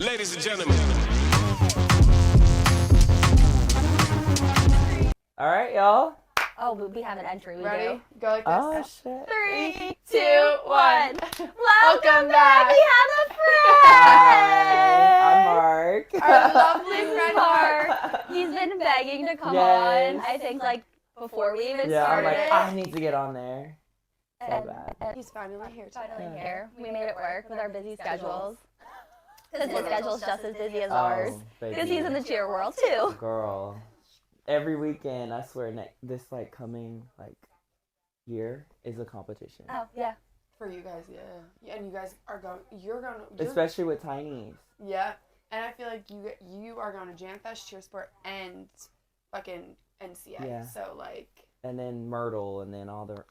Ladies and gentlemen. All right, y'all. Oh, we have an entry. We Ready? do. Go like this. Oh, shit. 3, 2, 1. Welcome back. We have a friend. Hi, I'm Mark. Our lovely This is friend Mark. He's been begging to come Yes. on. I think like before we even Yeah, I'm started. like, I need to get on there. So bad. and He's finally here. finally Yeah. here. We made it work with our busy schedules. Because his schedule's just as busy as ours. Because baby. he's in the cheer world too. Girl. Every weekend, I swear, this like coming like year is a competition. Oh yeah. For you guys, yeah. And you guys are going. You're Especially with Tinies. Yeah. And I feel like you are going to Jam Fest, Cheer Sport, and fucking NCA. Yeah. So like. And then Myrtle, and then all the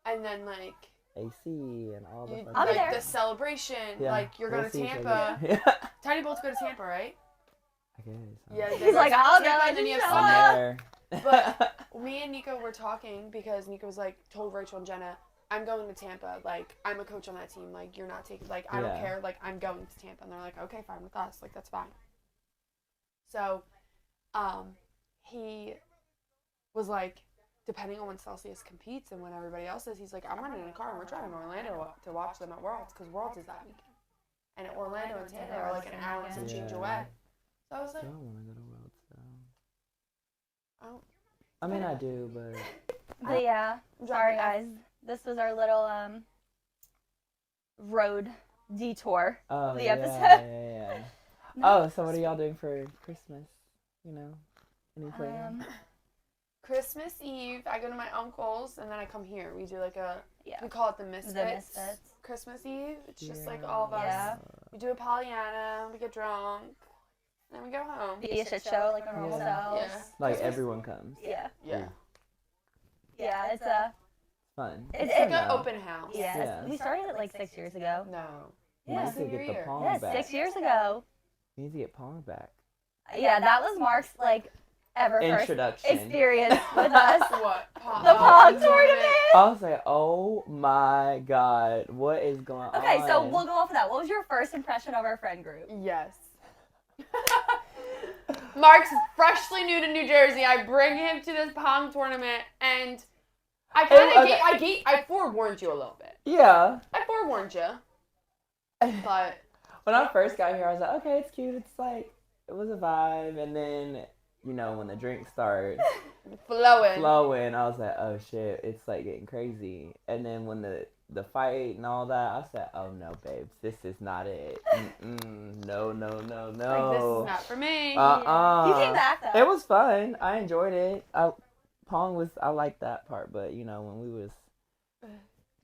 And then like. AC and all the. You, fucking- I'll be like there. the celebration. Yeah, Like you're we'll going to see each Tampa. other. Yeah. Tiny Bolts go to Tampa, right? I guess. Yeah. He's like, I'll go. And then you have Show Sunday. up. I'm there. But me and Nico were talking because Nico was like, told Rachel and Jenna, I'm going to Tampa. Like, I'm a coach on that team. Like, you're not taking, like, I don't Yeah. care. Like, I'm going to Tampa. And they're like, okay, fine with us. Like, that's fine. So, he was like, depending on when Celsius competes and when everybody else is, he's like, I'm running in a car and we're driving to Orlando to watch them at Worlds because Worlds is that weekend. And Orlando and Tampa are like an hour and some change Yeah. away. So I was like, I don't want to go to World, so. oh, I mean, I do, but. But yeah, sorry guys. This was our little road detour. Oh, The yeah, episode. Yeah. Oh, so what are y'all doing for Christmas? You know, any Um, plans? Christmas Eve, I go to my uncle's and then I come here. We do like yeah. we call it the Misfits. Misfits. Christmas Eve. It's just Yeah. like all of us. Yeah. We do a Pollyanna, we get drunk, then we go home. Be a shit show like our normal Yeah. selves. Yeah. Like Christmas- everyone comes. Yeah. Yeah. Yeah, it's a Fun. It's It's like fun, an though. open house. yeah. Yeah. We started it like 6 years ago. No. You Yeah. need to get the Year. Pong Yeah, back. 6 years ago. You need to get Pong back. Yeah, that was Mark's like ever first Introduction. experience with us. What? The Pong tournament. I was like, oh my god, what is going on? Okay, so we'll go off of that. What was your first impression of our friend group? Yes. Mark's freshly new to New Jersey. I bring him to this Pong tournament and I kind of I forewarned you a little bit. Yeah. I forewarned you. But When I first got here, I was like, okay, it's cute. It's like, it was a vibe. And then, you know, when the drinks start flowing. flowing, I was like, oh shit, it's like getting crazy. And then when the fight and all that, I said, oh no, babes, this is not it. No, no, no, no. Like, this is not for me. Uh-uh. You came back though. It was fun. I enjoyed it. I liked that part, but you know, when we was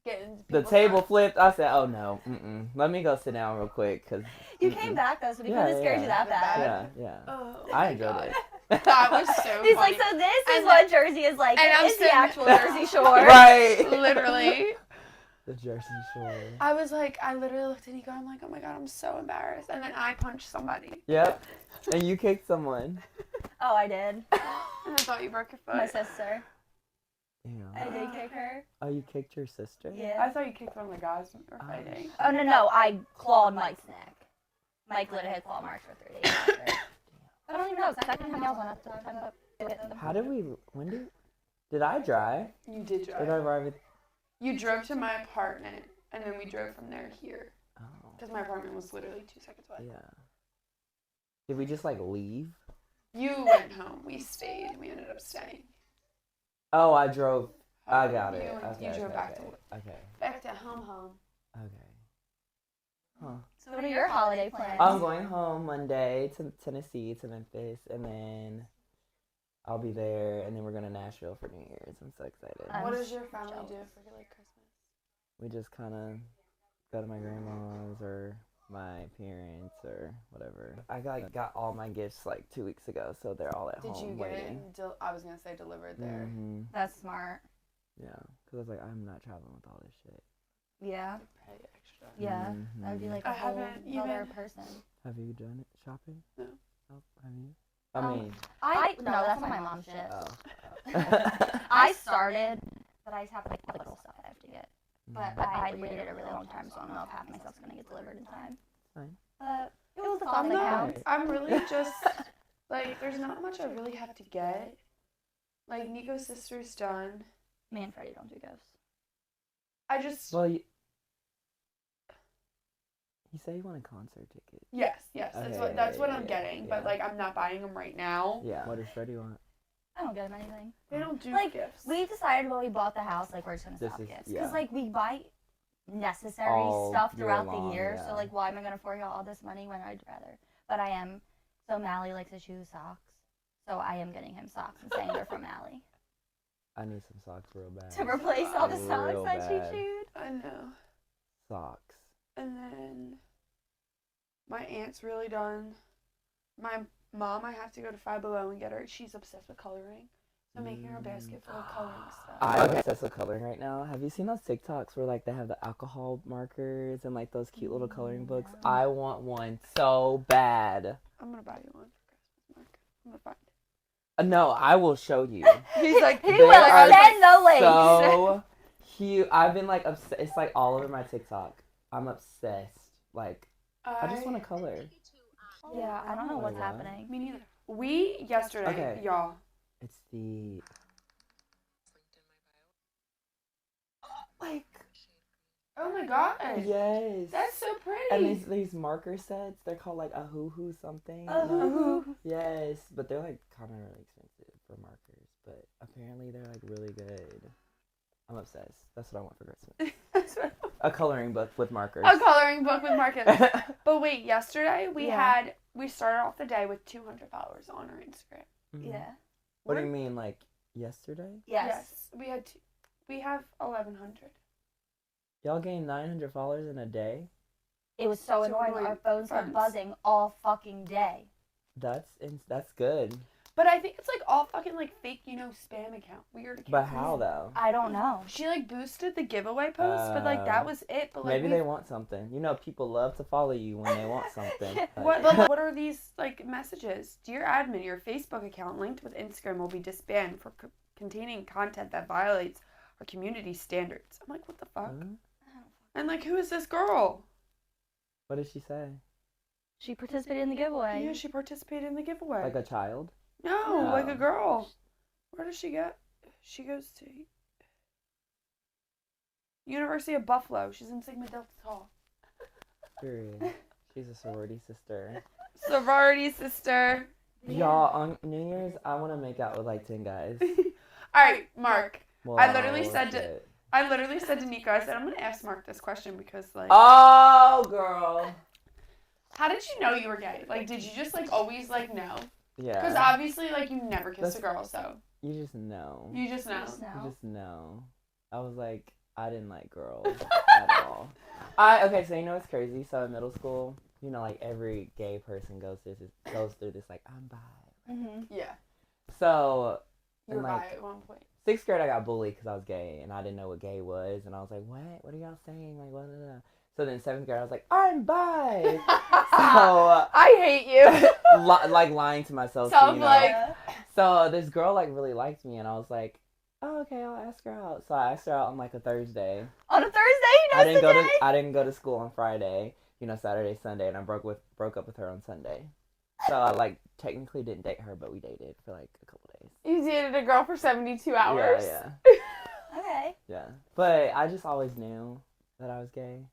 Getting the people table drunk. flipped, I said, "Oh no, let me go sit down real quick." Cause You came back though, so we couldn't have scared you that bad. Yeah. Oh, I my enjoyed God. it. That was so He's funny. like, so this is And what Jersey is like. and I'm It's the sitting- actual Jersey Shore. Right. Literally. The Jersey Shore. I was like, I literally looked at Nico. I'm like, oh my God, I'm so embarrassed. And then I punched somebody. Yep. And you kicked someone. Oh, I did. And I thought you broke your foot. My sister. Yeah. I did kick her. Oh, you kicked your sister? I Yeah. thought you kicked one of the guys when we were fighting. Oh no, I clawed Mike's neck. Mike literally had claw marks for 3 days after. I don't even know, because I didn't have nails on at the time. But How did we? Did I drive? You did Did I drive. drive it? You drove to my apartment, and then we drove from there here. Oh. Because my apartment was literally 2 seconds away. Yeah. Did we just like leave? You went home. We stayed. We ended up staying. Oh, I drove. I got You it. went- Okay. you drove okay, back okay. to Okay. back to home. Okay. Huh. So what are your holiday plans? I'm going home Monday to Tennessee, to Memphis, and then I'll be there, and then we're going to Nashville for New Year's. I'm so excited. I'm What does your family jealous. do for like Christmas? We just kind of go to my grandma's or my parents or whatever. I got all my gifts like 2 weeks ago, so they're all at Did home you get waiting. it? I was gonna say delivered there. Mhm. That's smart. Yeah, because I was like, I'm not traveling with all this shit. Yeah. Pay extra. Yeah. That would be like I a whole haven't other even- person. Have you done it shopping? No. Oh, have you? I Um, mean, No, that's not my mom's shit. oh. I started, but I just have like little stuff I have to get. But I waited a really long time, so I don't know if half my stuff's gonna get delivered in time. Fine. But It was the fun that counts. I'm really just, like, there's not much I really have to get. Like, Nico's sister's done. Me and Freddie don't do gifts. I just, Well, you said you want a concert ticket. yes, Okay, that's what yeah, I'm yeah, getting. But, yeah. like, I'm not buying them right now. Yeah. What does Freddie want? I don't get him anything. They don't do Like, gifts. we decided when we bought the house, like, we're just going to This stop is- gifts. yeah. Because, like, we buy necessary All stuff year throughout long, the year. yeah. So, like, why am I going to fork out all this money when I'd rather? But I am. So, Mally likes to chew socks. So, I am getting him socks and saying they're from Mally. I need some socks real bad. To replace all the socks Real that she bad. chewed. I know. Socks. And then my aunt's really done. My mom, I have to go to Five Below and get her. She's obsessed with coloring. So I'm making her a basket full of coloring stuff. I'm obsessed with coloring right now. Have you seen those TikToks where like they have the alcohol markers and like those cute little coloring books? No. I want one so bad. I'm going to buy you one for Christmas, Mark. I'm going to find it. No, I will show you. He's like, He They will are send the links. So cute. I've been like obsessed. It's like all over my TikTok. I'm obsessed. Like I just want to color. Yeah, I don't know what's What? happening. Me neither. We, yesterday, Okay. y'all. It's the like Oh my god. yes. That's so pretty. And these marker sets, they're called like a hoo something. Yes, but they're like kind of really expensive for markers. But apparently they're like really good. I'm obsessed. That's what I want for Christmas. A coloring book with markers. A coloring book with markers. But wait, yesterday we Yeah. started off the day with 200 followers on our Instagram. Mhm. Yeah. What do you mean, like yesterday? Yes. We have 1,100. Y'all gained 900 followers in a day? It was so So annoying. annoying. Our phones were Friends. buzzing all fucking day. That's good. But I think it's like all fucking like fake, spam account. Weird account. But how though? I don't know. She like boosted the giveaway post, but like that was it. But like Maybe they want something. You know, people love to follow you when they want something. Like- what are these like messages? Dear admin, your Facebook account linked with Instagram will be disbanded for containing content that violates our community standards. I'm like, what the fuck? Huh? And like, who is this girl? What did she say? She participated in the giveaway. Yeah, she participated in the giveaway. Like a child? No, like a Oh. girl. Where does she go? She goes to University of Buffalo. She's in Sigma Delta Tau. Period. She's a sorority sister. Sorority sister. Y'all, on New Year's, I want to make out with like 10 guys. All right, Mark. Well, I literally said to- shit. I literally said to Nico, I said, I'm going to ask Mark this question because, like, Oh, girl. how did you know you were gay? Like, did you just, like, always, like, know? Yeah. Because obviously, like, you never kissed That's- a girl, so You just know. you just know. You just know. I was like, I didn't like girls at all. Okay, so you know what's crazy? So in middle school, you know, like every gay person goes through this like, I'm bi. Mm-hmm. Yeah. So You were in bi like at one point. 6th grade, I got bullied because I was gay and I didn't know what gay was, and I was like, what are y'all saying? Like, blah, blah, blah. So then 7th grade, I was like, I'm bi. So I hate you. like lying to myself. So, So, you know. like- So this girl like really liked me, and I was like, oh, okay, I'll ask her out. So I asked her out on like a Thursday. On a Thursday, I didn't go to school on Friday. You know, Saturday, Sunday, and I broke up with her on Sunday. So I like technically didn't date her, but we dated for like a couple days. You dated a girl for 72 hours? Yeah. Okay. Yeah. But I just always knew that I was gay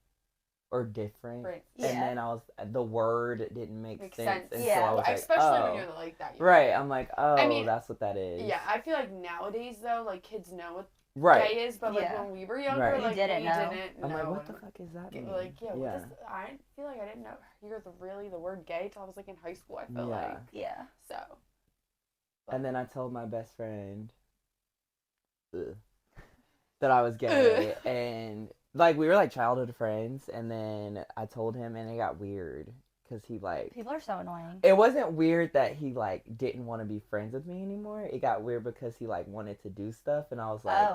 or different. Right. Yeah. And then the word didn't make Makes sense. sense. And Yeah. so I was like, Especially oh. when you're like that. Right. I'm like, oh, I mean, that's what that is. Yeah, I feel like nowadays, though, like, kids know what Right. gay is, but, like, Yeah. when we were younger, Right. We like, didn't we know. didn't I'm like, know. what the fuck is that mean? Like, yeah, yeah. I feel like I didn't know really the word gay till I was, like, in high school, I feel Yeah. like. Yeah. So. And then I told my best friend that I was gay, and like we were like childhood friends, and then I told him, and it got weird because he like People are so annoying. it wasn't weird that he like didn't want to be friends with me anymore. It got weird because he like wanted to do stuff, and I was like,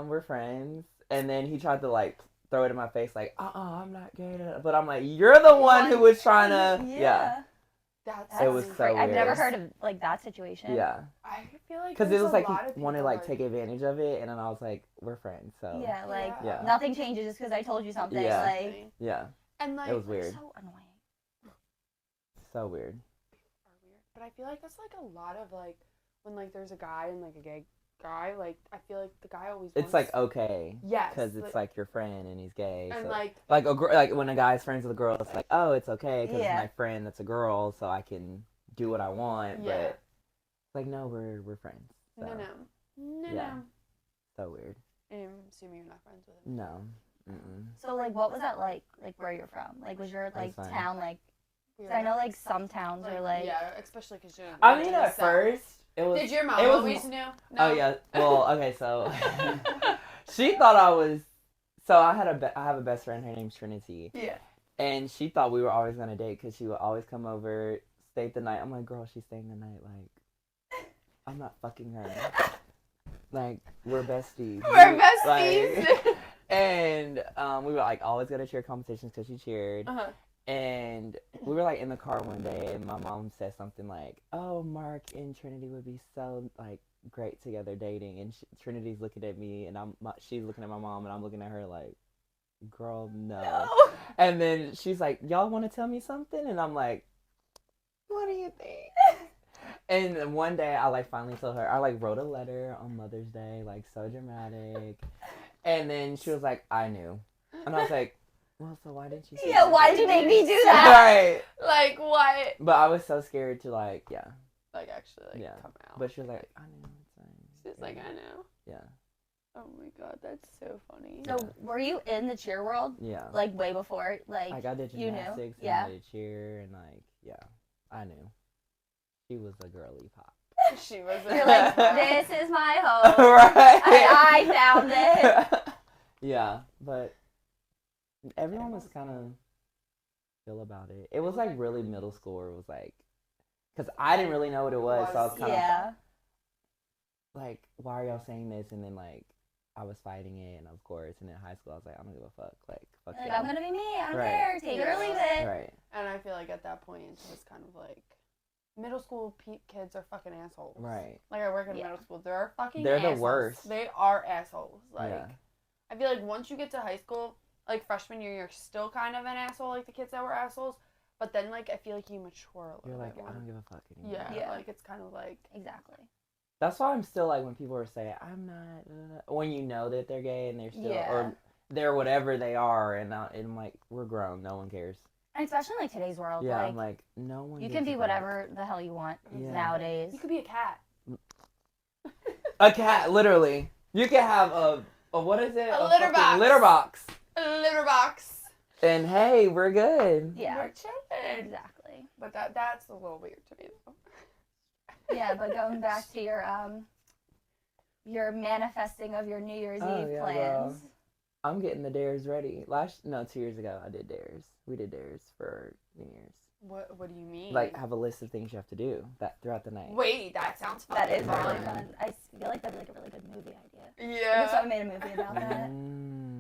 we're friends, and then he tried to like throw it in my face like, I'm not gay, but I'm like, you're the one who was trying to, yeah. That's It was That's so great. I've never weird. heard of like that situation. Yeah. I feel like Because it there's was a like lot of he wanted to people, like take advantage of it, and then I was like, we're friends, so Yeah, like Yeah. nothing changes just because I told you something. Yeah. Like yeah. And like, It was weird. So annoying. So weird. are weird. But I feel like that's like a lot of like when like there's a guy and like a gay guy, like I feel like the guy always It's wants, like okay. yes, Because it's like your friend and he's gay. and So. like Like when a guy's friends with a girl, it's like, oh, it's okay because Yeah. it's my friend that's a girl, so I can do what I want. Yeah. But it's like, no, we're friends. So. no. Yeah. So weird. And I'm assuming you're not friends with him. No. Mm-mm. So like, what was that like? Like where you're from? Like, was your like fine. town like? Weird. 'Cause I know like some towns are like. yeah, especially because you're. I mean, at first it was. Did your mom it was, always know? No. Oh yeah. Well, okay, so she thought I was. So I have a best friend. Her name's Trinity. Yeah. And she thought we were always gonna date because she would always come over, stay the night. I'm like, girl, she's staying the night. Like, I'm not fucking her. Like, we're besties. We're besties. Like, and we were like always go to cheer competitions because she cheered. Uh-huh. And we were like in the car one day, and my mom said something like, "Oh, Mark and Trinity would be so like great together dating." And Trinity's looking at me, and she's looking at my mom, and I'm looking at her like, "Girl, no." And then she's like, "Y'all want to tell me something?" And I'm like, "What do you think?" And then one day I like finally told her. I like wrote a letter on Mother's Day, like so dramatic. And then she was like, "I knew," and I was like. Well, so why didn't you say Yeah, that? why did you make me do that? Right. Like what? But I was so scared to like, Like actually like Yeah. come out. But she was like, I know, it's fine. She's like, I know. Yeah. Oh my god, that's so funny. So were you in the cheer world Yeah. like way before like? Like I did you knew? gymnastics and Yeah. I did cheer and like, yeah, I knew. She was a girly pop. She was. You're like, this is my home. Right. I found it. Yeah, but everyone was kind of chill about it. It was like really middle school where it was like, because I didn't really know what it was, so I was kind of Yeah. like, why are y'all saying this? And then like, I was fighting it, and of course, and in high school, I was like, I don't give a fuck. Like, fuck Like, y'all. I'm gonna be me. I don't Right. care. Take it or leave it. Right. And I feel like at that point it's just kind of like middle school kids are fucking assholes. Right. Like I work in Yeah. middle school, they're fucking. They're the assholes. worst. They are assholes. Like Yeah. I feel like once you get to high school, like freshman year, you're still kind of an asshole, like the kids that were assholes. But then like I feel like you mature a little You're like, bit more. I don't give a fuck anymore. Yeah, Yeah. like it's kind of like Exactly. That's why I'm still like when people are saying I'm not, when you know that they're gay and they're still Yeah. or they're whatever they are, and I'm like, we're grown, no one cares. And especially in like today's world, Yeah, like I'm like, no one. you gives can a be fuck. whatever the hell you want Yeah. nowadays. you could be a cat. A cat, literally. You can have a what is it? A litter fucking box. Litter box. A litter box. And hey, we're good. Yeah. We're chilling. Exactly. But that's a little weird to me though. Yeah, but going back to your manifesting of your New Year's Oh, Eve yeah, plans. I'm getting the dares ready. 2 years ago, I did dares. We did dares for New Year's. What do you mean? Like, have a list of things you have to do throughout the night. Wait, that sounds fun. That is really fun. I feel like that'd be like a really good movie idea. Yeah. If someone made a movie about that.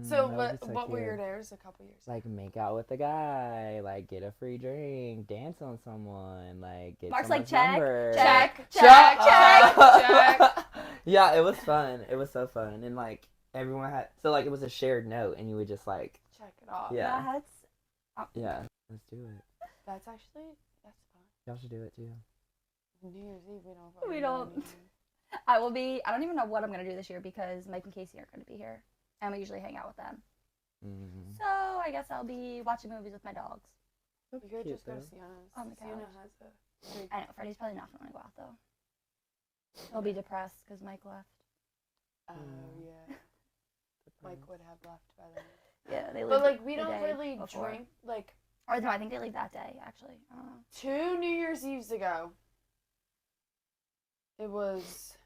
So that would be what were cute. your dares a couple years ago? Like, make out with a guy, like, get a free drink, dance on someone, like, get Mark's like, someone's check, number. check, Shut check, up. check. Yeah, it was fun. It was so fun. And, like, everyone had, so, like, it was a shared note, and you would just, like, Check it off. Yeah. That's yeah, let's do it. That's actually that's fun. Y'all should do it, too. New Year's Eve we We know don't. anything. I will be. I don't even know what I'm gonna do this year because Mike and Casey aren't gonna be here, and we usually hang out with them. Mm. So I guess I'll be watching movies with my dogs. You could Cute, just go to though. Sienna's. On the Sienna couch. has a big. I know Freddie's probably not gonna go out though. He'll be depressed because Mike left. Oh yeah. Mike would have left by then. Yeah, they leave. But like we the don't day really before. drink like Or no, I think they leave that day actually. I don't know. 2 New Year's Eves ago. It was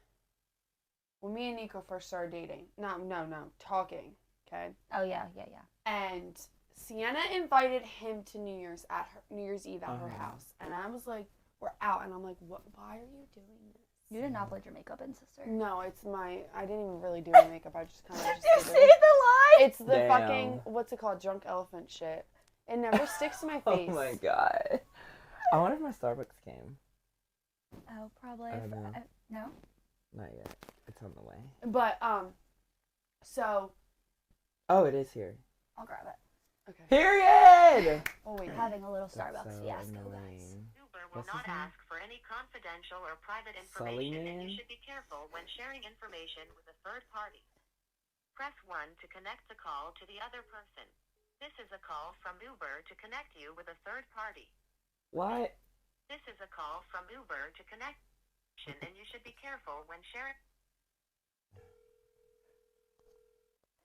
when me and Nico first started dating. No, talking. Okay. Oh yeah. And Sienna invited him to New Year's Eve at her house, and I was like, "We're out," and I'm like, "What? Why are you doing this?" You did not put your makeup in, sister. No, it's I didn't even really do my makeup. I just kind of You just see did it. the lie? It's the Damn. fucking what's it called? Drunk elephant shit. It never sticks to my face. Oh my god. I wonder if my Starbucks came. Oh, probably. I don't know. No. Not yet. It's on the way. But so Oh, it is here. I'll grab it. Okay. Period! Oh, wait. Having a little That's Starbucks so fiasco, guys. annoying. Uber will What's his not name? ask for any confidential or private Sully information, and Man? you should be careful when sharing information with a third party. Press 1 to connect the call to the other person. This is a call from Uber to connect you with a third party. What? This is a call from Uber to connect, and you should be careful when sharing.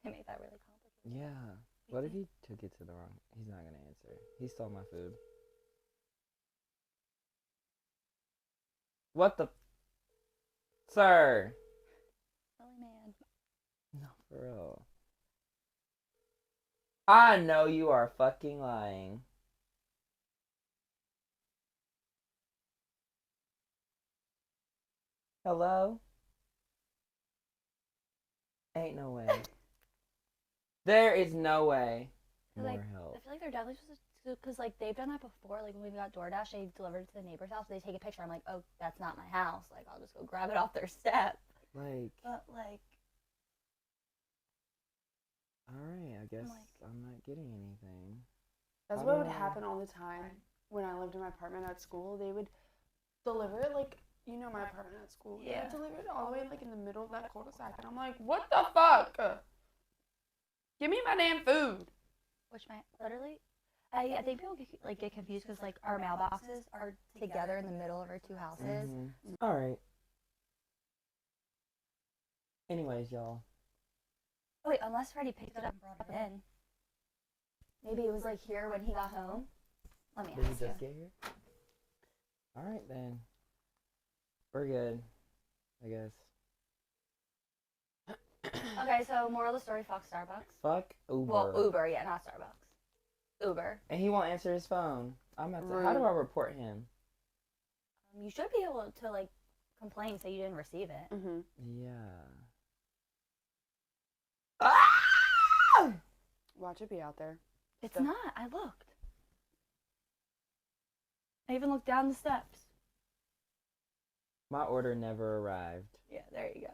They make that really complicated. Yeah. What if he took it to the wrong? He's not gonna answer. He stole my food. What the? Sir! Silly man. No, for real. I know you are fucking lying. Hello? Ain't no way. There is no way. Cause, More like, I help. feel like they're definitely supposed to, because like they've done that before. Like when we got DoorDash, they delivered to the neighbor's house. They take a picture. I'm like, oh, that's not my house. Like I'll just go grab it off their step. Like, But like, alright, I guess like- I'm not getting anything. That's How what do would I- happen all the time when I lived in my apartment at school. They would deliver it, like, you know, my apartment at school. They Yeah. would deliver it all the way, like, in the middle of that cul-de-sac. And I'm like, what the fuck? Give me my damn food. which might literally, I think people get confused because like our mailboxes are together in the middle of our two houses. Alright. Anyways, y'all. Oh wait, unless Freddie picked it up and brought it in. Maybe it was like here when he got home. Let me Did he ask you. just get here? Alright then. We're good. I guess. Okay, so moral of the story: fuck Starbucks. Fuck Uber. Well, Uber, yeah, not Starbucks. Uber. And he won't answer his phone. I'm at the, how do I report him? You should be able to like complain, say you didn't receive it. Mm-hmm. Yeah. Watch it be out there. It's So- not. I looked. I even looked down the steps. My order never arrived. Yeah, there you go.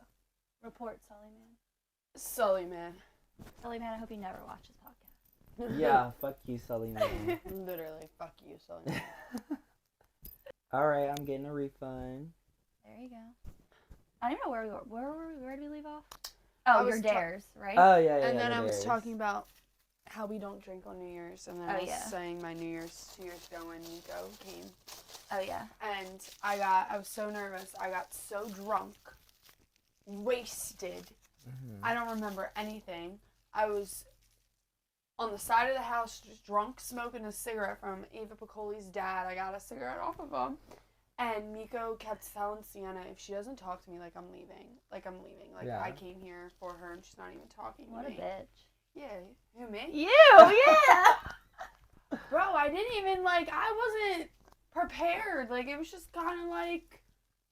Report, Sully man. Sully, man. Sully man, I hope you never watch this podcast. Yeah, fuck you, Sully man. Literally, fuck you, Sully, man. Alright, I'm getting a refund. There you go. I don't even know where we were. Where did we leave off? I Oh, was your dares, right? Oh, yeah, yeah. And then the I was dares. talking about how we don't drink on New Year's. And then Oh, I was yeah. saying my New Year's 2 years ago when Nico came. Oh yeah. And I was so nervous. I got so drunk, wasted. Mhm. I don't remember anything. I was on the side of the house, just drunk, smoking a cigarette from Ava Piccoli's dad. I got a cigarette off of him. And Nico kept telling Sienna, if she doesn't talk to me, like, I'm leaving. Like, I'm leaving. Like, Yeah. I came here for her, and she's not even talking What to a me. bitch. Yeah. Who, me? You, yeah. Bro, I didn't even, like, I wasn't prepared. Like, it was just kind of like,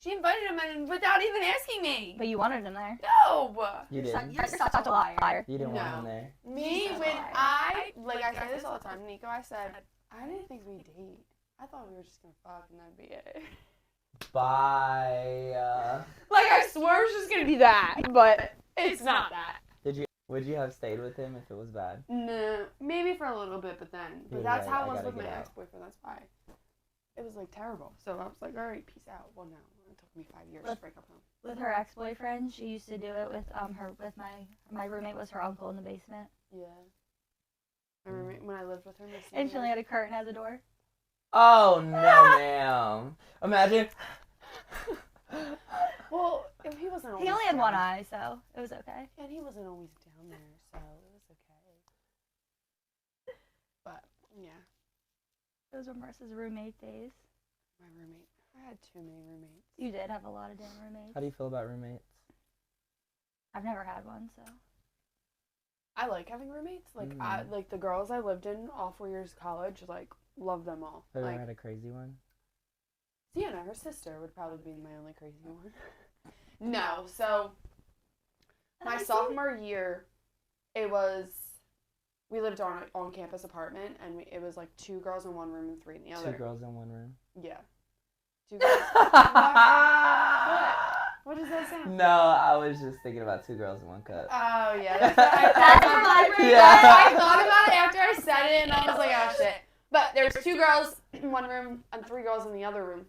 she invited him in without even asking me. But you wanted him there. No! You You're didn't. such a liar. You didn't want No. him there. Me, She's when lying. I say this all the time, Nico, I said, I didn't think we'd date. I thought we were just gonna fuck and that'd be it. Bye. Like, I swear it was just gonna be that, but it's not that. Would you have stayed with him if it was bad? No, maybe for a little bit, but then. But Yeah, that's right, how I it was gotta with my get out. ex-boyfriend, that's why. It was, like, terrible. So I was like, alright, peace out. Well, no, it took me 5 years to break up with him. With her ex-boyfriend, she used to do it with my roommate was her uncle in the basement, Yeah. My roommate, when I lived with her, and she only had a curtain as a door. Oh, no, ma'am. Imagine. Well, he wasn't always He only had one down. eye, so it was okay. And he wasn't always down there, so it was okay. But, yeah, Those were Marissa's roommate days. my roommate. I had too many roommates. You did have a lot of damn roommates. How do you feel about roommates? I've never had one, so. I like having roommates. Like, I like the girls I lived in all 4 years of college, like, love them all. Have you Like, ever had a crazy one? Sienna, her sister, would probably be my only crazy one. No, so my sophomore year, it was, we lived on an on-campus apartment, and it was like 2 girls in one room and 3 in the other. 2 girls in one room. Yeah. 2 girls. What does that sound? No, I was just thinking about Two Girls in One Cup. Oh, yeah. That's what I That's what my brain Yeah. I thought about it after I said it, and I was like, oh, shit. But there's 2 girls in one room and 3 girls in the other room.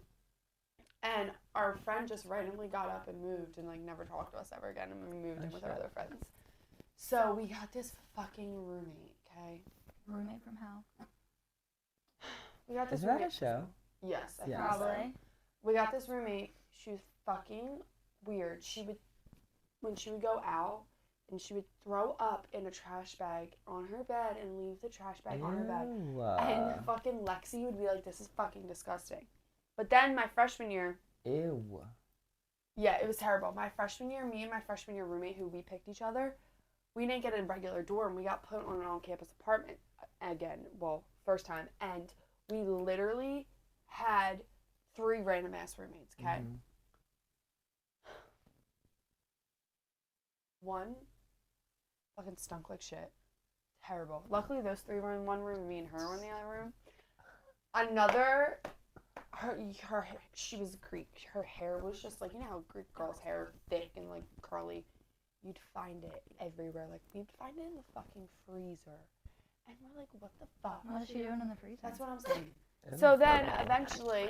And our friend just randomly got up and moved and, like, never talked to us ever again. And we moved in with our other friends. So we got this fucking roommate, okay? Roommate from hell. We got this Isn't that roommate. a show? Yes, I Yeah. think so. Probably. We got this roommate. She was fucking weird. When she would go out, and she would throw up in a trash bag on her bed and leave the trash bag on her bed. Ew. And fucking Lexi would be like, this is fucking disgusting. But then my freshman year, Ew. yeah, it was terrible. My freshman year, me and my freshman year roommate, who we picked each other, we didn't get a regular dorm. We got put on an on-campus apartment again. Well, first time. And we literally had 3 random-ass roommates, okay? Mhm. One fucking stunk like shit. Terrible. Luckily, those 3 were in one room, and me and her were in the other room. Another, she was Greek. Her hair was just like, you know how Greek girls' hair are thick and like curly? You'd find it everywhere. Like, we'd find it in the fucking freezer. And we're like, what the fuck? What is she doing in the freezer? That's what I'm saying. So then, eventually,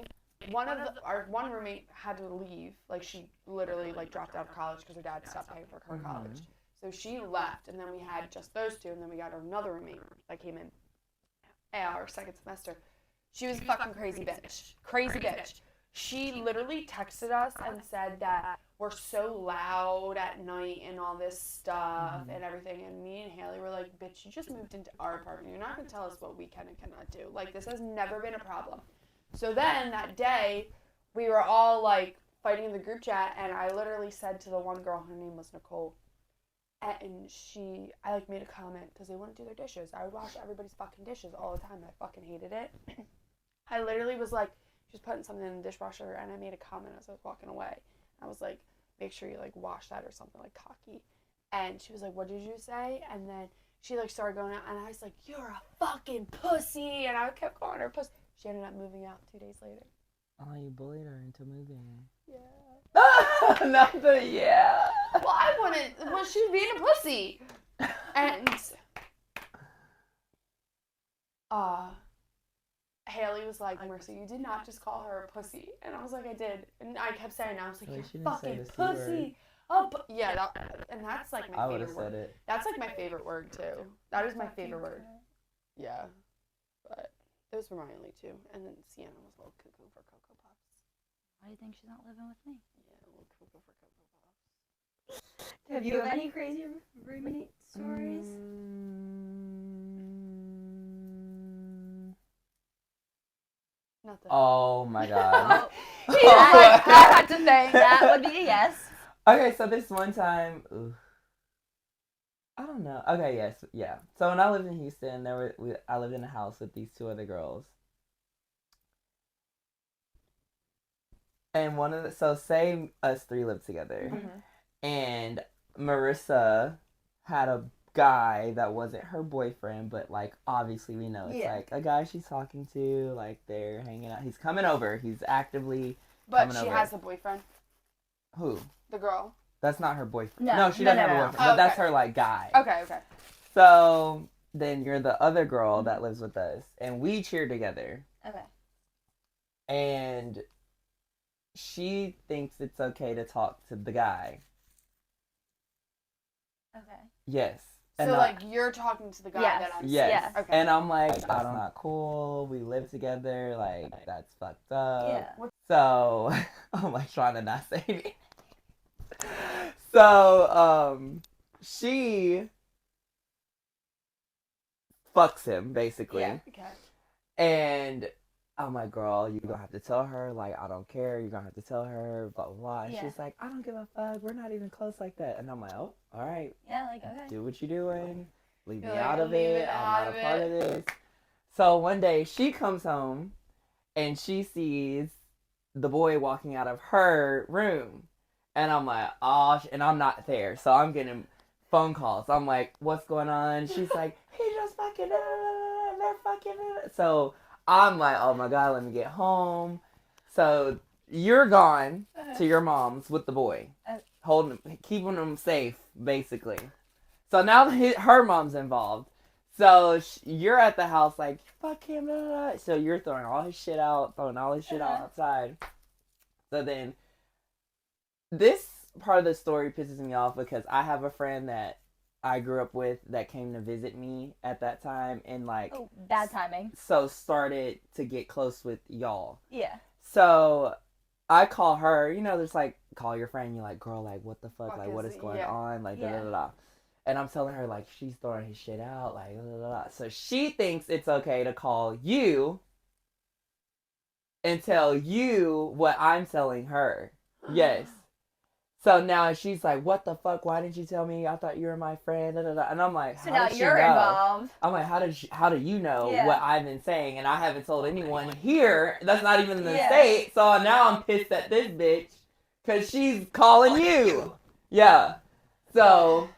our one roommate had to leave. Like, she literally, like, dropped out of college because her dad stopped paying for her college. So she left, and then we had just those 2, and then we got another roommate that came in our second semester. She was a fucking crazy bitch. Crazy bitch. She literally texted us and said that we're so loud at night and all this stuff and everything. And me and Haley were like, bitch, you just moved into our apartment. You're not going to tell us what we can and cannot do. Like, this has never been a problem. So then that day, we were all, like, fighting in the group chat. And I literally said to the one girl, her name was Nicole. And I, like, made a comment because they wouldn't do their dishes. I would wash everybody's fucking dishes all the time. I fucking hated it. I literally was like, she was putting something in the dishwasher, and I made a comment as I was walking away. I was like, make sure you, like, wash that or something, like, cocky. And she was like, what did you say? And then she, like, started going out, and I was like, you're a fucking pussy. And I kept calling her pussy. She ended up moving out 2 days later. Oh, you bullied her into moving. Yeah. Not the yeah. Well, I wouldn't. Well, she was being a pussy. And Haley was like, Mercy, you did not just call her a pussy. And I was like, I did. And I kept saying, I was like, Well, you're she didn't say fucking the C pussy. Oh, yeah, and that's like my I would have favorite said word. it. That's like my favorite word too. That is my favorite word. Yeah, but those were my only 2. And then Sienna was a little cuckoo for Cocoa Puffs. Why do you think she's not living with me? Yeah, a little cuckoo for Cocoa Puffs. Have you any crazy roommate stories? Nothing. Oh my god. I had to think that would be a yes. Okay, so this one time, I don't know. Okay, yes, yeah. So when I lived in Houston, I lived in a house with these 2 other girls, and say us 3 lived together, and Marissa had a guy that wasn't her boyfriend, but like obviously we know it's like a guy she's talking to, like they're hanging out. He's coming over. He's actively. But she has a boyfriend. Who? The girl. That's not her boyfriend. No, No, she doesn't have a boyfriend. Oh, but that's okay. her like guy. Okay. So then you're the other girl that lives with us, and we cheer together. Okay. And she thinks it's okay to talk to the guy. Okay. Yes. So And like you're talking to the guy Yes. that I'm yes. Yeah. Okay. And I'm like, that's not cool. We live together. Like, that's fucked up. Yeah. So I'm like trying to not say anything. So she fucks him basically. Yeah. Okay. And I'm like, girl, you're gonna have to tell her. Like, I don't care. You're gonna have to tell her. Blah blah blah. And Yeah. she's like, I don't give a fuck. We're not even close like that. And I'm like, oh, all right. Yeah, like, okay. Do what you're doing. Leave You're me like, out of leave it. it I'm out not of a part it. of this. So one day she comes home and she sees the boy walking out of her room. And I'm like, oh, and I'm not there. So I'm getting phone calls. I'm like, what's going on? She's like, he just fucking, they're fucking. So I'm like, oh my God, let me get home. So you're gone to your mom's with the boy, Uh, keeping him safe, basically. So now her mom's involved. So you're at the house like, fuck him, blah, blah, blah. So you're throwing all his shit out, outside. So then, this part of the story pisses me off because I have a friend that I grew up with that came to visit me at that time and like bad timing. So started to get close with y'all. Yeah. So I call her, there's like call your friend, you're like, girl, like what the fuck, like what is going on, like da da da da. And I'm telling her like she's throwing his shit out, like da da da. So she thinks it's okay to call you and tell you what I'm telling her. Yes. So now she's like, what the fuck? Why didn't you tell me? I thought you were my friend. Da, da, da. And I'm like, so now you're involved. I'm like, how do you know what I've been saying? And I haven't told anyone here. That's not even in the state. So now I'm pissed at this bitch because she's calling you. Yeah. So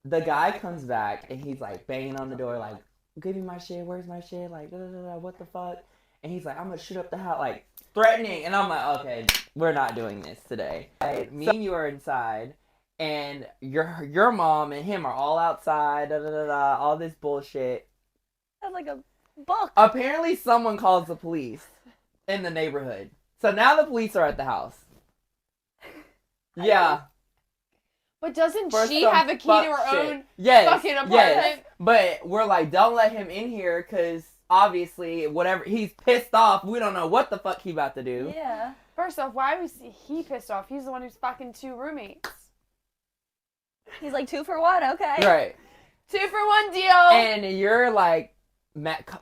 the guy comes back and he's like banging on the door like, give me my shit. Where's my shit? Like, da, da, da, da, what the fuck? And he's like, I'm going to shoot up the house. Like, threatening. And I'm like, okay, we're not doing this today. Me and you are inside, and your mom and him are all outside, da da da da, all this bullshit. That's like a book. Apparently someone calls the police in the neighborhood. So now the police are at the house. Yeah. But doesn't she have a key to her own fucking apartment? Yes. But we're like, don't let him in here because obviously, whatever, he's pissed off. We don't know what the fuck he about to do. Yeah. First off, why was he pissed off? He's the one who's fucking 2 roommates. He's like 2 for 1, okay. Right. 2 for 1 deal. And you're like,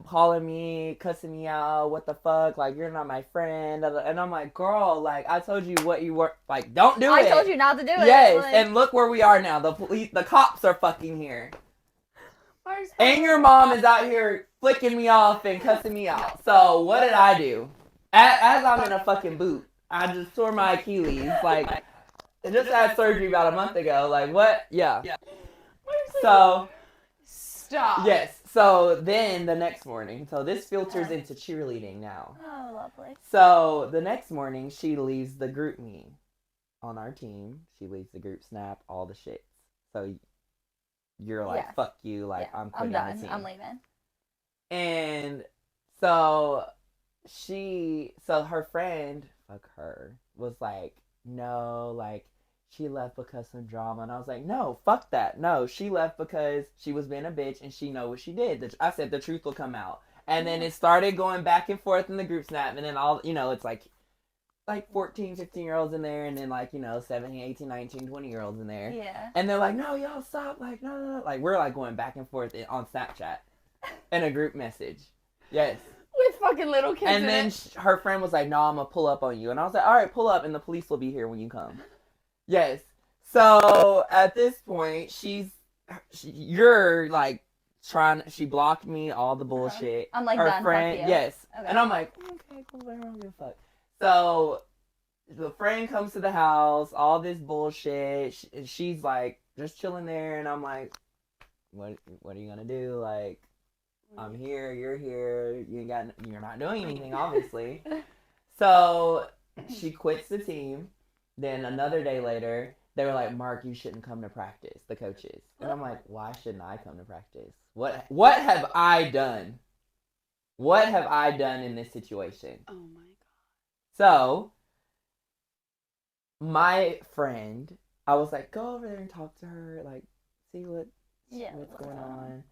calling me, cussing me out, what the fuck, like, you're not my friend. And I'm like, girl, like, I told you what you were, like, don't do it. I told you not to do it. Yes, like... and look where we are now. The cops are fucking here. And your mom is out here flicking me off and cussing me out. So what did I do? As I'm in a fucking boot, I just tore my Achilles. Like, I just had surgery about a month ago. Like, what? Yeah. So, stop. Yes. So then the next morning, so this filters into cheerleading now. Oh, lovely. So the next morning, she leaves the group me on our team. She leaves the group snap, all the shits. So you're like, fuck you, like, I'm quitting done. the team. I'm leaving. And so her friend, fuck her, was like, no, like, she left because some drama. And I was like, no, fuck that. No, she left because she was being a bitch and she know what she did. I said the truth will come out. And then it started going back and forth in the group snap. And then all, it's like 14, 15-year-olds in there. And then 17, 18, 19, 20-year-olds in there. Yeah. And they're like, no, y'all stop. Like, no. Like, we're like going back and forth on Snapchat in a group message. Yes. With fucking little kids. And then her friend was like, no, I'm going to pull up on you. And I was like, all right, pull up and the police will be here when you come. Yes. So at this point, you're like she blocked me, all the bullshit. I'm like, her done, friend, fuck you. Yes. Okay. And I'm like, okay, cool, I don't give a fuck. So the friend comes to the house, all this bullshit. She's like just chilling there, and I'm like, what are you gonna do? Like, I'm here, you're here, you're not doing anything, obviously. So she quits the team. Then another day later, they were like, Mark, you shouldn't come to practice, the coaches. And I'm like, why shouldn't I come to practice? What have I done? What have I done in this situation? Oh my God. So, my friend, I was like, go over there and talk to her, like, see what's going on.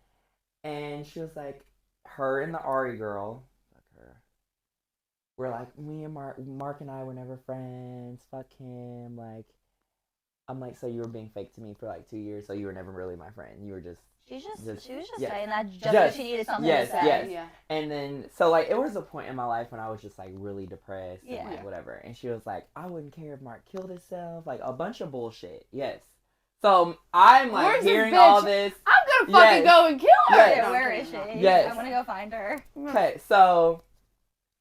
And she was like, her and the Ari girl, fuck her. We're like, me and Mark and I were never friends. Fuck him. Like, I'm like, so you were being fake to me for like 2 years, so you were never really my friend. You were just. She was just saying that just because she needed something to say. Yes. Yeah. And then, so like, it was a point in my life when I was just like really depressed and like whatever. And she was like, I wouldn't care if Mark killed himself. Like, a bunch of bullshit. Yes. So I'm like Where's hearing all this. I'm gonna fucking go and kill her. Yes. Yeah, where is she? Yes. I'm gonna go find her. Okay, so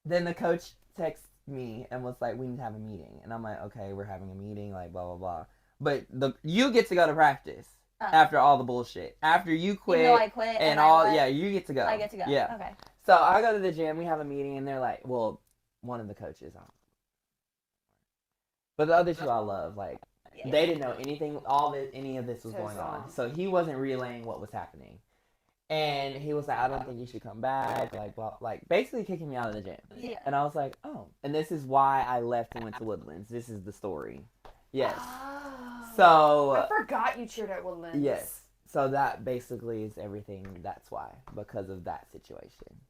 then the coach texted me and was like, we need to have a meeting. And I'm like, okay, we're having a meeting, like, blah, blah, blah. But you get to go to practice after all the bullshit. After you quit. Even though I quit and all, you get to go. I get to go. Yeah. Okay. So I go to the gym, we have a meeting, and they're like, well, one of the coaches, But the other two I love. Like, Yeah. they didn't know anything, any of this was going on. So he wasn't relaying what was happening. And he was like, I don't think you should come back. Like, well, like basically kicking me out of the gym. Yeah. And I was like, oh. And this is why I left and went to Woodlands. This is the story. Yes. Oh. So. I forgot you cheered at Woodlands. Yes. So that basically is everything. That's why. Because of that situation.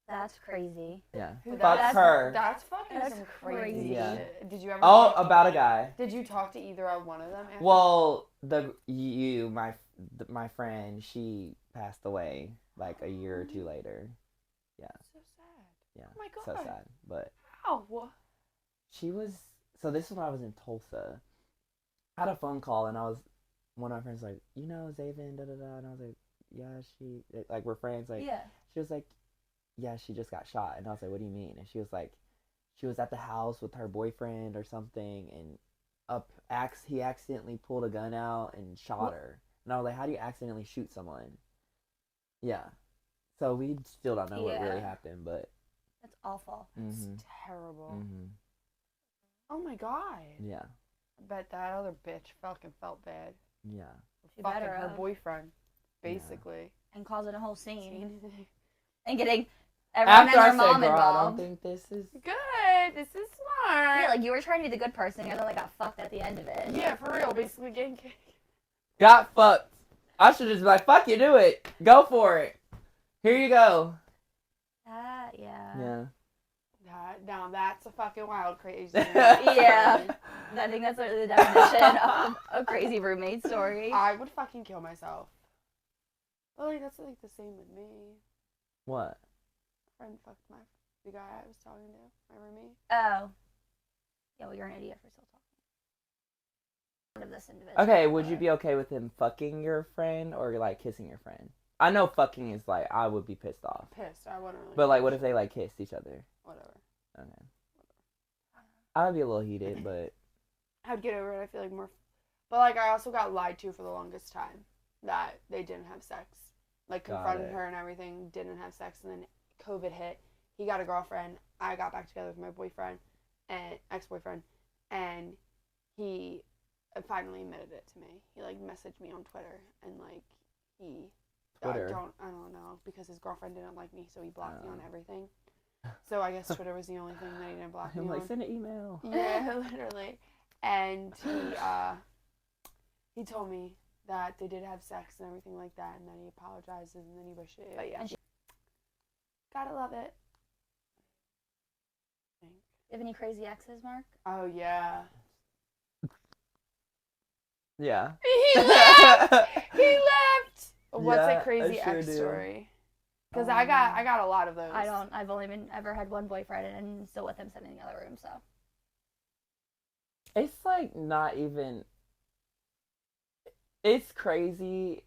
That's crazy. Yeah. Fuck That's- her. That's fucking That's some crazy Yeah. shit. Did you ever? Oh, about a guy. Did you talk to either one of them? After? Well, my friend, she passed away like a year or two later. Yeah. So sad. Yeah. Oh my So God. sad. But Ow. she was. So this is when I was in Tulsa. I had a phone call and one of my friends like, you know, Zaven, da da da, and I was like, yeah, like we're friends. Like, Yeah. she was like, yeah, she just got shot, and I was like, what do you mean? And she was like, she was at the house with her boyfriend or something, and he accidentally pulled a gun out and shot her. And I was like, how do you accidentally shoot someone? Yeah. So we still don't know what really Yeah. happened, but That's awful. It's mhm, terrible. mhm, Oh my God. yeah, I bet that other bitch fucking felt bad. yeah, She Fucking better her have. boyfriend, basically. And causing a whole scene. Good. And getting everyone After and I their said, mom girl, I don't involved. think this is. This is smart. Yeah, like you were trying to be the good person, you're the one that got fucked at the end of it. Yeah, for real. Basically getting kicked. Got fucked. I should just be like, fuck you, do it. Go for it. Here you go. Yeah. Yeah. Now that's a fucking wild, crazy. Yeah. I think that's literally the definition of a crazy roommate story. I would fucking kill myself. But like that's like the same with me. What? Friend fucked the guy I was talking to, my roommate. Oh. Yeah, well, you're an idiot for still talking. Of this individual. Okay, would you be okay with him fucking your friend or like kissing your friend? I know fucking is like, I would be pissed off. Pissed. I wouldn't really. But like, what if they like kissed each other? Whatever. Okay. I would be a little heated, but I would get over it. I feel like more. But like I also got lied to for the longest time that they didn't have sex. Like Got confronted it. her and everything, didn't have sex, and then COVID hit. He got a girlfriend. I got back together with my boyfriend and ex-boyfriend, and he finally admitted it to me. He like messaged me on Twitter and like he Twitter. I don't know because his girlfriend didn't like me, so he blocked me on everything. So I guess Twitter was the only thing that he didn't block me I'm like, on. send an email. Yeah, literally. And he told me that they did have sex and everything like that, and then he apologizes and then he wished it. But yeah, gotta love it. Do you have any crazy exes, Mark? Oh yeah. Yeah. He left. He left. What's Yeah, a crazy I sure ex do. story? Because I got a lot of those. I've only ever had one boyfriend and still with him sitting in the other room, so. It's like not even. It's crazy.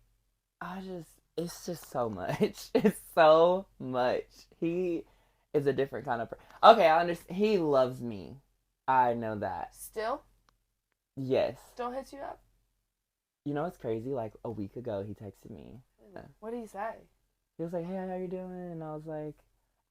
It's just so much. It's so much. He is a different kind of person. Okay, I understand. He loves me. I know that. Still Yes. hits you up. You know what's crazy? Like a week ago, he texted me. What did he say? He was like, "Hey, how you doing?" And I was like,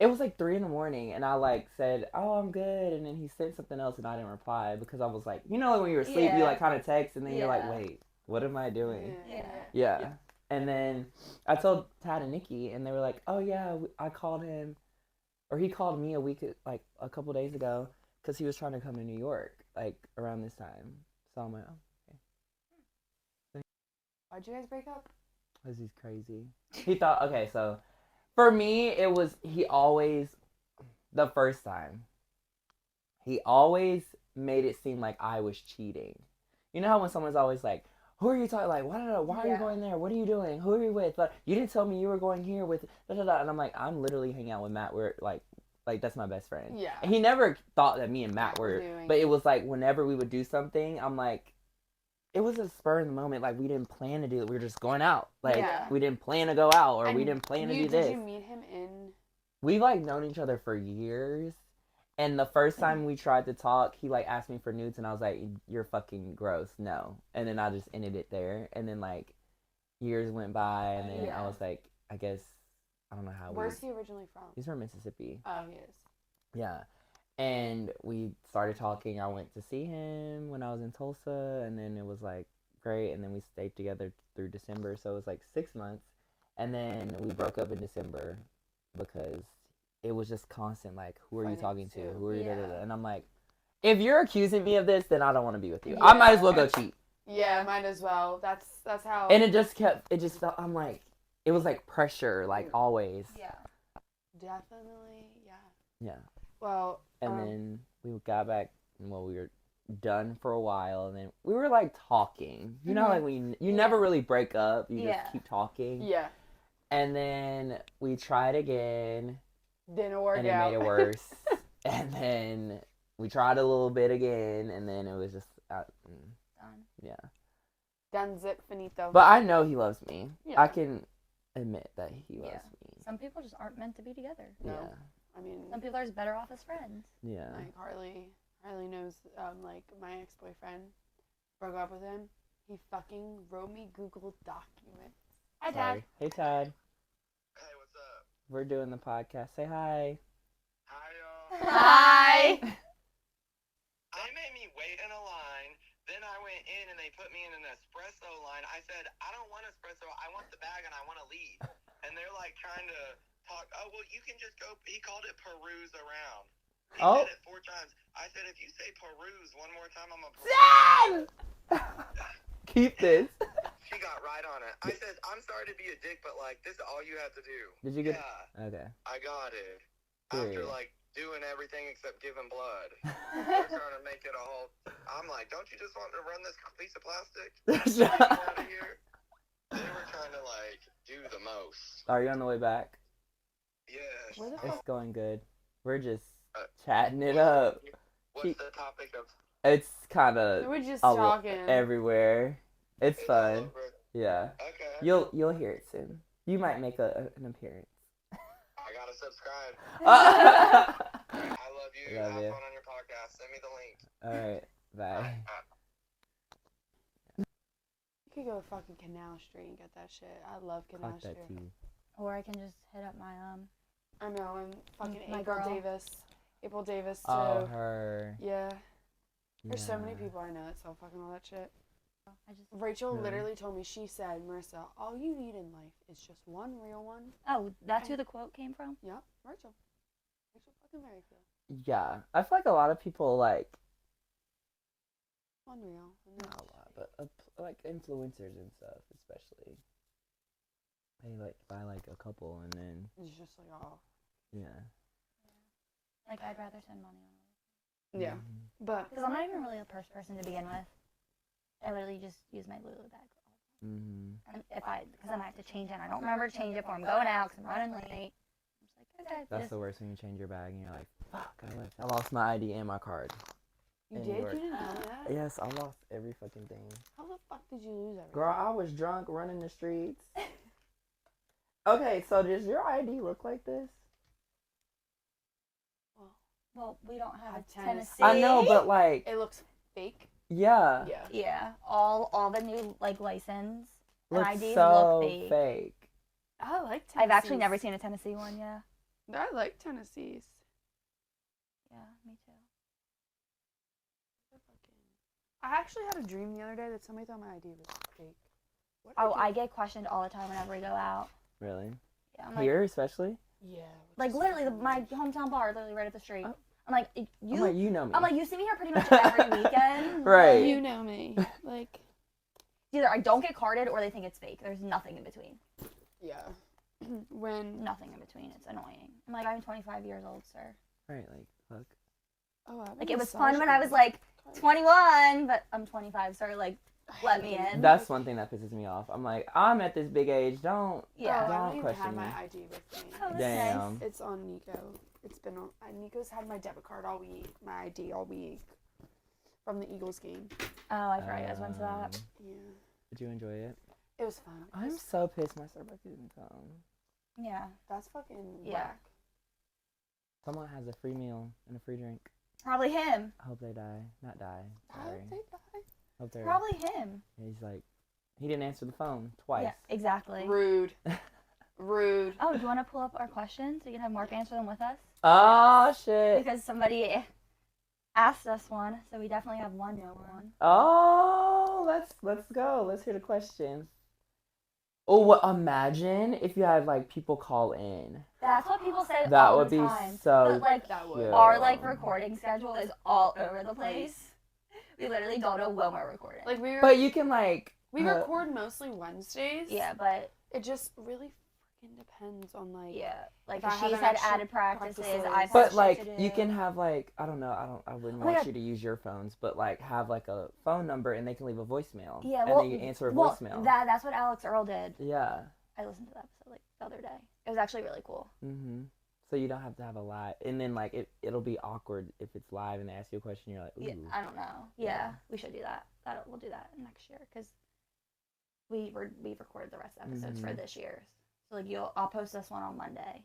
it was like 3 a.m, and I like said, "Oh, I'm good." And then he said something else, and I didn't reply because I was like, you know, like when you're asleep, you Yeah. like kind of text, and then you're like, Yeah. wait, what am I doing? Yeah. Yeah. And then I told Tad and Nikki, and they were like, "Oh yeah, I called him, or he called me like a couple days ago, because he was trying to come to New York, like around this time." So I'm like, "Oh, Why'd you guys break up? this is crazy." He thought, okay, so for me, it was the first time, he always made it seem like I was cheating. You know how when someone's always like, who are you talking, like, why are you Yeah. going there? What are you doing? Who are you with? But you didn't tell me you were going here with, da, da, da. And I'm like, I'm literally hanging out with Matt. We're like that's my best friend. Yeah. And he never thought that me and Matt were, doing. but it was like whenever we would do something, I'm like, it was a spur in the moment. Like we didn't plan to do it. We were just going out. Like Yeah. we didn't plan to go out, or And we didn't plan to do this. Did you meet him in? We've like known each other for years. And the first time we tried to talk, he like asked me for nudes, and I was like, "You're fucking gross, no." And then I just ended it there. And then like years went by, and then I was like, I guess I don't know how. Where's he originally from? He's from Mississippi. Oh, he is. Yeah. And we started talking. I went to see him when I was in Tulsa, and then it was like great. And then we stayed together through December, so it was like 6 months. And then we broke up in December because it was just constant. Like, who are you talking to? Who are you? Yeah. And I'm like, if you're accusing me of this, then I don't want to be with you. I might as well go cheat. Yeah, might as well. That's how. And it just felt. I'm like, it was like pressure, like always. Yeah. Definitely, yeah. Yeah. Well, And then we got back, and we were done for a while, and then we were like talking. You know, like you never really break up. You just keep talking. Yeah. And then we tried again. Didn't work and out. And it made it worse. And then we tried a little bit again, and then it was just done. Yeah. Done, zip, finito. But I know he loves me. Yeah. I can admit that he loves me. Some people just aren't meant to be together. No. Yeah. I mean, Some people are just better off as friends. Yeah. like Harley knows, like my ex-boyfriend broke up with him. He fucking wrote me Google documents. Hi, Dad. Sorry. Hey, Todd. Hey, what's up? We're doing the podcast. Say hi. Hi, y'all. Hi. They made me wait in a line. Then I went in and they put me in an espresso line. I said, I don't want espresso. I want the bag and I want to leave. And they're like trying to talk. Oh, well, you can just go. He called it peruse around. He said it 4 times. I said, if you say peruse one more time, I'm a peruse. Keep this. She got right on it. I said, I'm sorry to be a dick, but like, this is all you have to do. Did you get? Yeah. Okay. I got it. Period. After like doing everything except giving blood. They're trying to make it a whole. I'm like, don't you just want to run this piece of plastic? Get out of here. They were trying to like do the most. Are you on the way back? Yes. It's going good. We're just chatting it up. What's the topic of? It's kind of We're just talking everywhere. It's fun. All over? Yeah. Okay. You'll hear it soon. You might make an appearance. I gotta subscribe. I love you. Love Have you. fun on your podcast. Send me the link. All right. Bye. You could go to fucking Canal Street and get that shit. I love Canal Clock that Street. tea. Or I can just hit up my I know, and fucking My April girl. Davis. April Davis too. Oh, her. Yeah. There's so many Yeah. people I know that sell fucking all that shit. I just Rachel Really? literally told me, she said, Marissa, all you need in life is just one real one. Oh, that's who the quote came from? Yep, Rachel. Rachel fucking Merrifield. Yeah. I feel like a lot of people like One real. And not a lot, but like influencers and stuff, especially. They like buy like a couple and then it's just like, oh. yeah. Like, I'd rather send money on it. Yeah. Mhm. But Because I'm not even really a purse person to begin with. I literally just use my Lulu bag. Mhm. And because I might have to change it, and I don't remember to change it before I'm going out because I'm running late. I'm just like, okay. That's just, the worst when you change your bag and you're like, fuck, I lost my ID and my card. you in did? New York. You didn't tell me that? Yes, I lost every fucking thing. How the fuck did you lose everything? Girl, I was drunk running the streets. Okay, so does your ID look like this? well, we don't have a Tennessee. Tennessee. I know, but like, It looks fake. yeah, Yeah. Yeah, all the new like license and looks IDs so look fake. fake. I like Tennessee's. I've actually never seen a Tennessee one. Yeah. I like Tennessee's. Yeah, me too. I actually had a dream the other day that somebody thought my ID was fake. What Oh, did I get questioned all the time whenever we go out. Really? Yeah, I'm like, Here, especially? Yeah. like literally my hometown bar, literally right up the street. Oh. I'm like, I'm like, you know me. I'm like, you see me here pretty much every weekend. Right. Like, You know me. Like. either I don't get carded or they think it's fake. There's nothing in between. Yeah. When. Nothing in between. It's annoying. I'm like, I'm 25 years old, sir. Right, like, fuck. Oh, Like, it was fun when I was like 21, but I'm 25, so like, let me in. That's one thing that pisses me off. I'm like, I'm at this big age. Don't. Yeah. I Don't don't even question have me. my ID with me. Oh, that's Damn. nice. It's on Nico. It's been on. Nico's had my debit card all week, my ID all week, from the Eagles game. Oh, I forgot you guys went to that. Yeah, Did you enjoy it? it was fun. I'm so pissed my Starbucks didn't come. Yeah. That's fucking Yeah. whack. Someone has a free meal and a free drink. Probably him. I hope they die. Not die. How Sorry. did they die? Hope they're. Probably him. He's like, he didn't answer the phone twice. Yeah, exactly. Rude. Rude. Oh, do you want to pull up our questions so you can have Mark answer them with us? Oh shit. Because somebody asked us one, so we definitely have one no one. Oh, let's go. Let's hear the questions. Oh, what? Imagine if you had like people call in. That's what people say That all would the be time. so But like That would. our like recording schedule is all over the place. We literally don't know when we're recording. Like But you can like. we record mostly Wednesdays. Yeah, but It just really freaking depends on like. yeah, like If I she's have an had extra added practices. practices. I've had But shit like to do. you can have like I don't know I wouldn't Oh my want God. you to use your phones, but like have like a phone number and they can leave a voicemail. Yeah, and well, then you answer a well, voicemail. that's what Alex Earl did. Yeah. I listened to that episode like the other day. It was actually really cool. Mhm. So you don't have to have a live, and then like it'll be awkward if it's live and they ask you a question. You're like, ooh. Yeah, I don't know. Yeah, we should do that. We'll do that next year because we've recorded the rest of the episodes for Mhm. this year's. So like I'll post this one on Monday,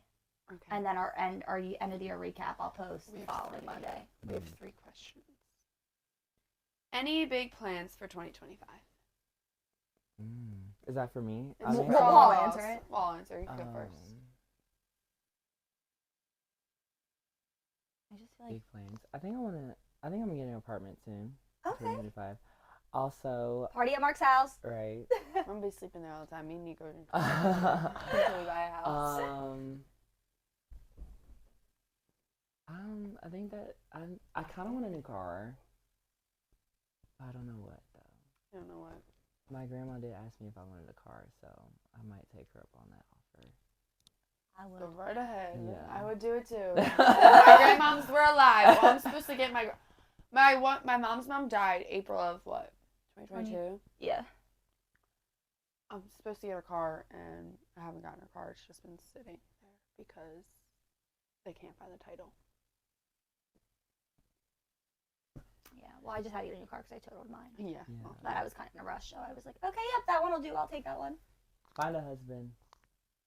Okay. and then our end of the year recap I'll post the following Monday. We have 3 questions. Any big plans for 2025? Is that for me? It's Well, for I'll all of answer us. it. Well, I'll answer. You can go first. I just feel like Big plans. I think I'm getting an apartment soon. okay. 2025. Also, Party at Mark's house. right. I'm gonna be sleeping there all the time. Me and Nico are until we buy a house. I think that I kind of want a new car. I don't know what though. I don't know what. My grandma did ask me if I wanted a car, so I might take her up on that offer. I would. Go right ahead. Yeah. I would do it too. If my grandmoms were alive. Well, I'm supposed to get my mom's mom died April of what? 2022. Yeah. I'm supposed to get a car, and I haven't gotten a car. It's just been sitting there because they can't find the title. Yeah. Well, I just had to get a new car because I totaled mine. Yeah. Yeah. Well, But I was kind of in a rush, so I was like, okay, yep, that one will do. I'll take that one. Find a husband.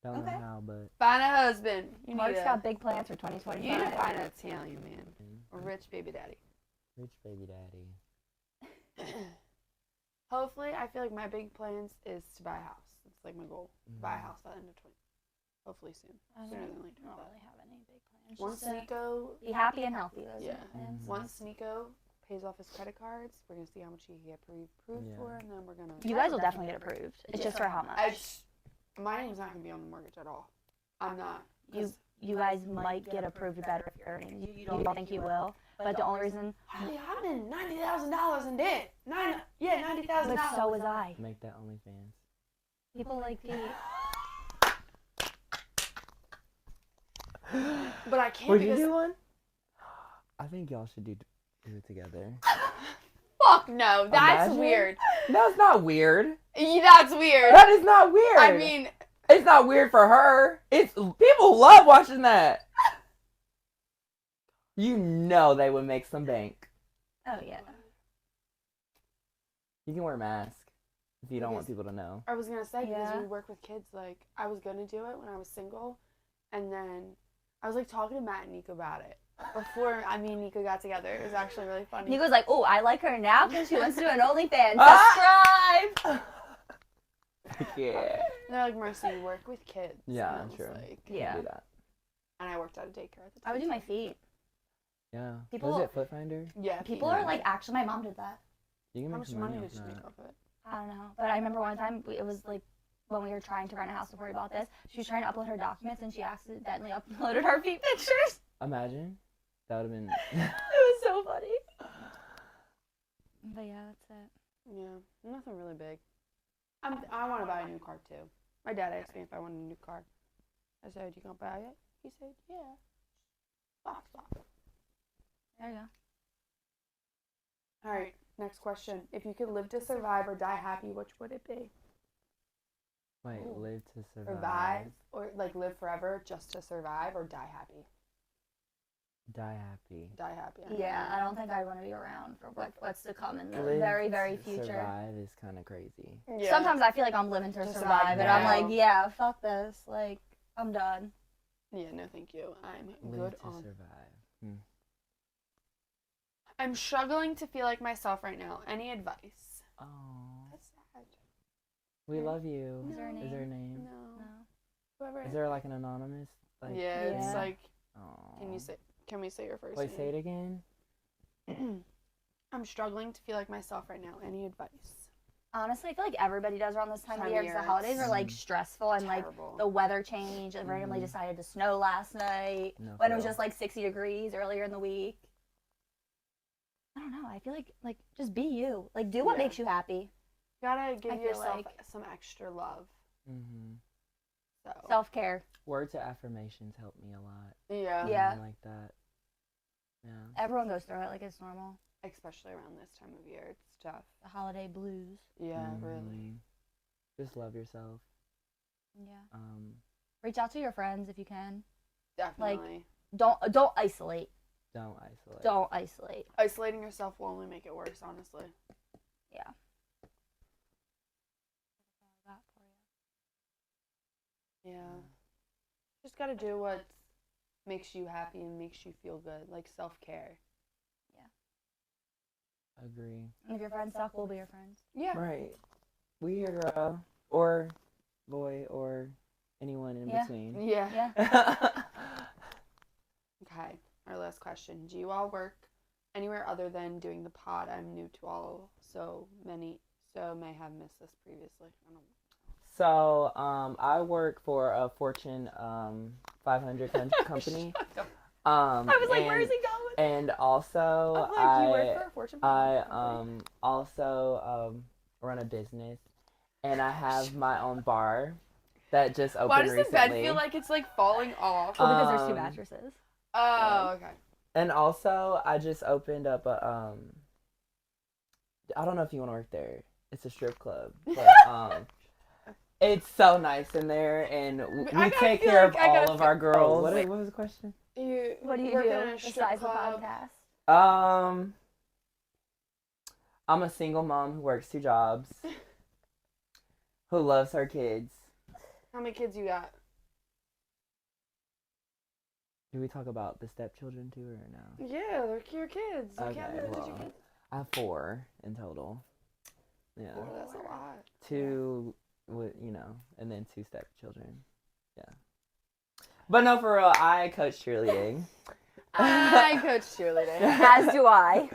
Don't Okay. know how, but find a husband. You Mark's need got big plans for 2025. You need to find an Italian man, a rich baby daddy. rich baby daddy. Hopefully, I feel like my big plans is to buy a house. It's like my goal. Buy a house by the end of 20. Hopefully soon. I Sooner don't, than later. I don't but really have any big plans. Once Just to Nico, be happy and healthy. Those Yeah. are the plans. once Nico pays off his credit cards, we're gonna see how much he can get approved Yeah. for, and then we're gonna. You guys will definitely get approved. It's just for how much. My name's not gonna be on the mortgage at all. I'm not. You guys might get approved better if you're earning. You don't think you will, but the only reason. I'm in $90,000 in debt. $90,000. But so was I. Make that OnlyFans. People like the. But I can't Would you because do one? I think y'all should do it together. fuck no, that's Imagine. weird. That's not weird. That's weird. That is not weird. I mean, it's not weird for her. It's people love watching that. You know they would make some bank. Oh yeah. You can wear a mask if you don't want Because- people to know. I was gonna say because Yeah. we work with kids. Like I was gonna do it when I was single, and then I was like talking to Matt and Nico about it before me and Nico got together. It was actually really funny. Nico's like, oh, I like her now because she wants to do an OnlyFans. Ah! Subscribe. Yeah. And they're like, Mercy, you work with kids. Yeah, and I was true. Like, Yeah. Do that. and I worked at a daycare at the time. I would do my feet. Yeah. People- Was it Foot Finder? Yeah. People Yeah. are like, actually, my mom did that. You can How make much some money money did off she that. make off it? I don't know. But I remember one time, it was like when we were trying to rent a house before we bought this, she was trying to upload her documents and she accidentally uploaded her feet pictures. Imagine. That would have been. It was so funny. But yeah, that's it. Yeah, nothing really big. I want to buy a new car too. My dad asked me if I wanted a new car. I said, "You gonna buy it?" He said, "Yeah." Stop. There you go. All right, next question. If you could live to survive or die happy, which would it be? Wait, Ooh. live to survive. Survive or like live forever just to survive, or die happy? Die happy. Die happy. Yeah, I don't think I want to be around for what's to come in the Live very, very to future. Survive is kind of crazy. Yeah. Sometimes I feel like I'm living to Just survive, like and I'm now. like, yeah, fuck this. Like, I'm done. Yeah, no, thank you. I'm Live good to on. survive. I'm struggling to feel like myself right now. Any advice? Oh, That's sad. we love you. Is there a Is there a name? name? No. No. Whoever. Is there like an anonymous? Like, yeah, it's Yeah. like. Aw. Can we say your first Wait, name? say it again. I'm struggling to feel like myself right now. Any advice? Honestly, I feel like everybody does around this time of Time year of because the year, holidays are like it's stressful and like Terrible. the weather change. It randomly Mhm. decided to snow last night No, when for it was real. just like 60 degrees earlier in the week. I don't know. I feel like just be you. Like do what Yeah. makes you happy. You gotta give I feel yourself like- some extra love. Mhm. So. Self-care. Words to affirmations help me a lot. Yeah. Yeah. I like that. Yeah. Everyone goes through it like it's normal. Especially around this time of year, it's tough. The holiday blues. Yeah, really. Mhm. Just love yourself. Yeah. Reach Reach out to your friends if you can. Definitely. Don't isolate. Don't isolate. Don't isolate. Isolating yourself will only make it worse, honestly. Yeah. Yeah. Just gotta do what makes you happy and makes you feel good, like self-care. Agree. And if your friends suck, we'll be your friends. Yeah. Right. We your girl or boy or anyone in Yeah. between. Yeah. Yeah. Okay. Our last question. Do you all work anywhere other than doing the pod? I'm new to all, so may have missed this previously. I don't So, I work for a Fortune 500 company. I was like, and, where is he going? And also, I'm like, you work for a Fortune 500 company? also run a business, and I have my own bar that just opened Why does the recently. bed feel like it's like falling off? Well, because there's two Um, mattresses. Oh, okay. And also, I just opened up a I don't know if you want to work there. It's a strip club, but it's so nice in there, and we I gotta take feel care of like I all gotta of feel- our girls. Oh, What was the question? What do you work do in a strip besides the club? podcast? I'm a single mom who works 2 jobs, who loves her kids. How many kids you got? Do we talk about the stepchildren too, or no? Yeah, they're your kids. You Okay, can't live with your well, kids. I have 4 in total. Yeah, Oh, that's a lot. 2 with and then 2 stepchildren. Yeah. But no, for real, I coach cheerleading. I coach cheerleading. As do I.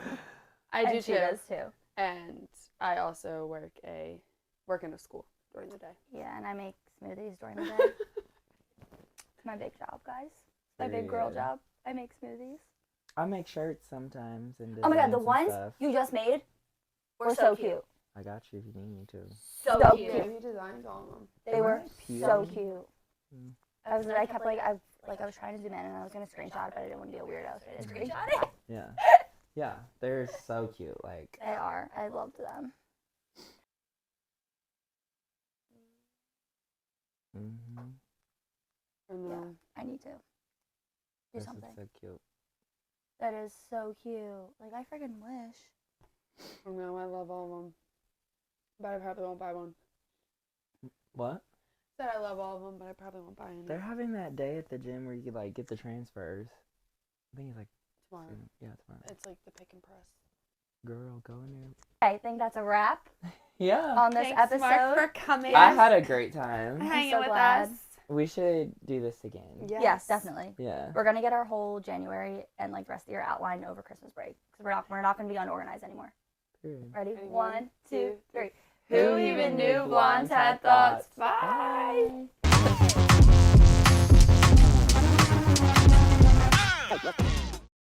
I do And she too. does too. And I also work in a school during the day. Yeah, and I make smoothies during the day. It's my big job, guys. My big girl Period. job. I make smoothies. I make shirts sometimes and Oh my god, designs the and ones stuff. you just made were so cute. I got you if you need me to. So Yeah, cute. he designs all of them. They were Cute. so cute. Mm. I kept I was trying to zoom in and I was gonna screenshot it, but I didn't want to be a weirdo, so I didn't screenshot it. Yeah. Yeah, they're so cute. Like, They are. I loved them. mm-hmm. And Yeah. then I need to do This something. is so cute. That is so cute. Like I freaking wish. I know I love all of them, but I probably won't buy one. What? Said I love all of them, but I probably won't buy any. They're having that day at the gym where you could like get the transfers. I think it's like Tomorrow. yeah, tomorrow. It's like the pick and press. Girl, go in there. I think that's a wrap Yeah. on this episode. Mark, for coming. I had a great time. hanging so with glad. us. We should do this again. Yes, definitely. Yeah. We're gonna get our whole January and like the rest of the year outlined over Christmas break because we're not gonna be unorganized anymore. Period. Ready? Ready? 1, 2, 3. Who even knew blondes had thoughts? Bye. Bye.